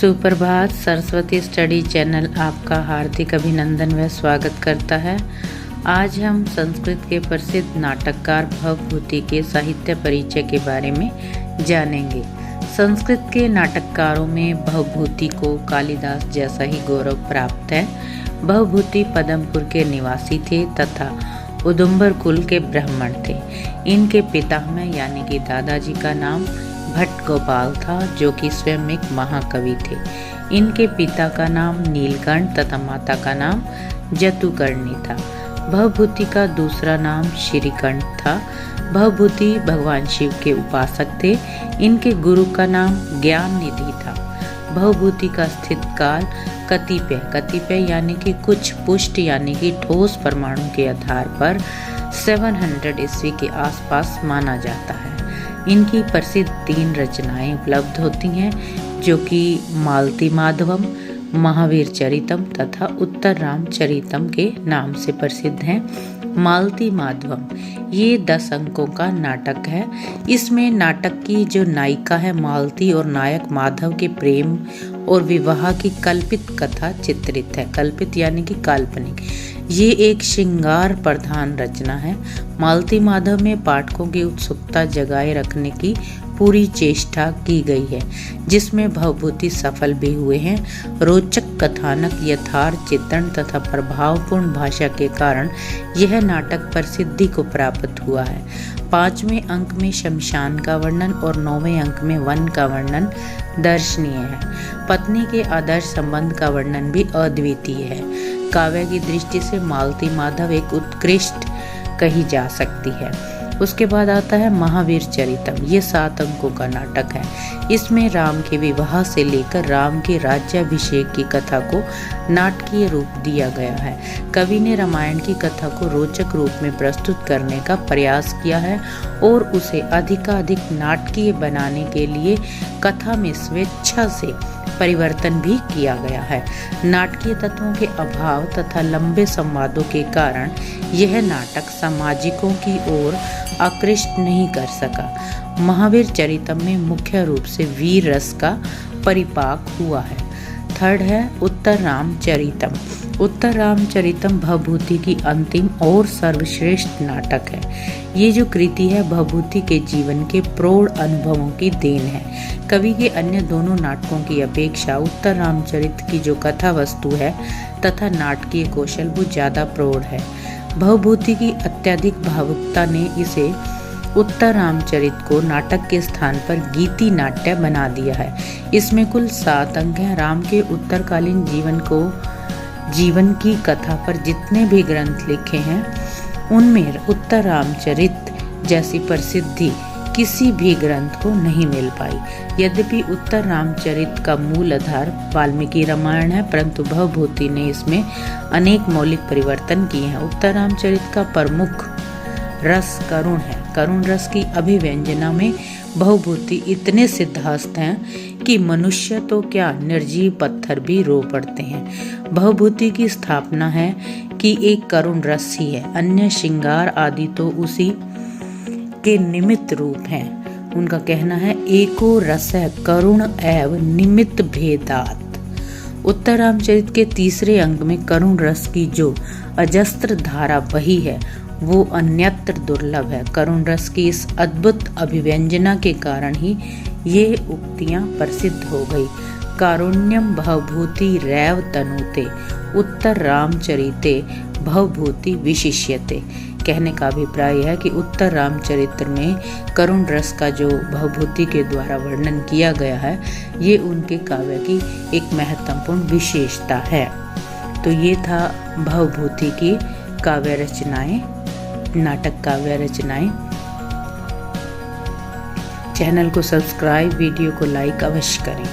सुप्रभात। Saraswati study channel आपका हार्दिक अभिनंदन व स्वागत करता है। आज हम संस्कृत के प्रसिद्ध नाटककार भवभूति के साहित्य परिचय के बारे में जानेंगे। संस्कृत के नाटककारों में भवभूति को कालिदास जैसा ही गौरव प्राप्त है। भवभूति पदमपुर के निवासी थे तथा उदुम्बर कुल के ब्राह्मण थे। इनके पितामह यानी कि दादाजी का नाम भट्ट गोपाल था, जो कि स्वयं एक महाकवि थे। इनके पिता का नाम नीलकंठ तथा माता का नाम जतुकर्णी था। भवभूति का दूसरा नाम श्रीकंठ था। भवभूति भगवान शिव के उपासक थे। इनके गुरु का नाम ज्ञान निधि था। भवभूति का स्थित काल कतिपय यानी कि कुछ पुष्ट यानी कि ठोस परमाणु के आधार पर 700 ईस्वी के आसपास माना जाता है। इनकी प्रसिद्ध 3 रचनाएं उपलब्ध होती हैं, जो कि मालती माधवम, महावीर चरितम तथा उत्तर राम चरितम के नाम से प्रसिद्ध हैं। मालती माधवम ये 10 अंकों का नाटक है। इसमें नाटक की जो नायिका है मालती और नायक माधव के प्रेम और विवाह की कल्पित कथा चित्रित है। कल्पित यानी कि काल्पनिक। ये एक श्रृंगार प्रधान रचना है। मालती माधव में पाठकों की उत्सुकता जगाए रखने की पूरी चेष्टा की गई है, जिसमें भवभूति सफल भी हुए हैं। रोचक कथानक, यथार्थ चित्रण तथा प्रभावपूर्ण भाषा के कारण यह नाटक प्रसिद्धि को प्राप्त हुआ है। 5वें अंक में शमशान का वर्णन और 9वें अंक में वन का वर्णन दर्शनीय है। पत्नी के आदर्श संबंध का वर्णन भी अद्वितीय है। काव्य की दृष्टि से मालती माधव एक उत्कृष्ट कही जा सकती है। उसके बाद आता है महावीर चरितम। ये 7 अंकों का नाटक है। इसमें राम के विवाह से लेकर राम के राज्याभिषेक की कथा को नाटकीय रूप दिया गया है। कवि ने रामायण की कथा को रोचक रूप में प्रस्तुत करने का प्रयास किया है और उसे अधिकाधिक नाटकीय बनाने के लिए कथा में स्वेच्छा से परिवर्तन भी किया गया है। नाटकीय तत्वों के अभाव तथा लंबे संवादों के कारण यह नाटक सामाजिकों की ओर आकृष्ट नहीं कर सका। महावीर चरितम में मुख्य रूप से वीर रस का परिपाक हुआ है। थर्ड है उत्तर राम चरितम। उत्तर राम चरितम भवभूति की अंतिम और सर्वश्रेष्ठ नाटक है। ये जो कृति है भवभूति के जीवन के प्रौढ़ अनुभवों की देन है। कवि के अन्य दोनों नाटकों की अपेक्षा उत्तर रामचरित की जो कथा वस्तु है तथा नाटकीय कौशल वो ज्यादा प्रौढ़ है। भवभूति की अत्यधिक भावुकता ने इसे उत्तर रामचरित को नाटक के स्थान पर गीति नाट्य बना दिया है। इसमें कुल 7 अंक हैं। राम के उत्तरकालीन जीवन की कथा पर जितने भी ग्रंथ लिखे हैं उनमें उत्तर रामचरित जैसी प्रसिद्धि किसी भी ग्रंथ को नहीं मिल पाई। यद्यपि उत्तर रामचरित का मूल आधार वाल्मीकि रामायण है, परंतु भवभूति ने इसमें अनेक मौलिक परिवर्तन किए हैं। उत्तर रामचरित का प्रमुख रस करुण है। करुण रस की अभिव्यंजना में भवभूति इतने सिद्धहस्त हैं कि मनुष्य तो क्या निर्जीव पत्थर भी रो पड़ते हैं। भवभूति की स्थापना है कि एक करुण रस ही है, अन्य श्रृंगार आदि तो उसी के निमित्त रूप हैं। उनका कहना है एको रस करुण एव निमित्त भेदात। उत्तर रामचरित के 3रे अंक में करुण रस की जो अजस्त्र धारा बही है वो अन्यत्र दुर्लभ है। करुण रस की इस अद्भुत अभिव्यंजना के कारण ही ये उक्तियां प्रसिद्ध हो गई। कारुण्यम भवभूति रैव तनुते उत्तर रामचरिते भवभूति विशिष्यते। कहने का अभिप्राय है कि उत्तर रामचरित्र में करुण रस का जो भवभूति के द्वारा वर्णन किया गया है ये उनके काव्य की एक महत्वपूर्ण विशेषता है। तो ये था भवभूति की काव्य रचनाएं, नाटक काव्य रचनाएं। चैनल को सब्सक्राइब, वीडियो को लाइक अवश्य करें।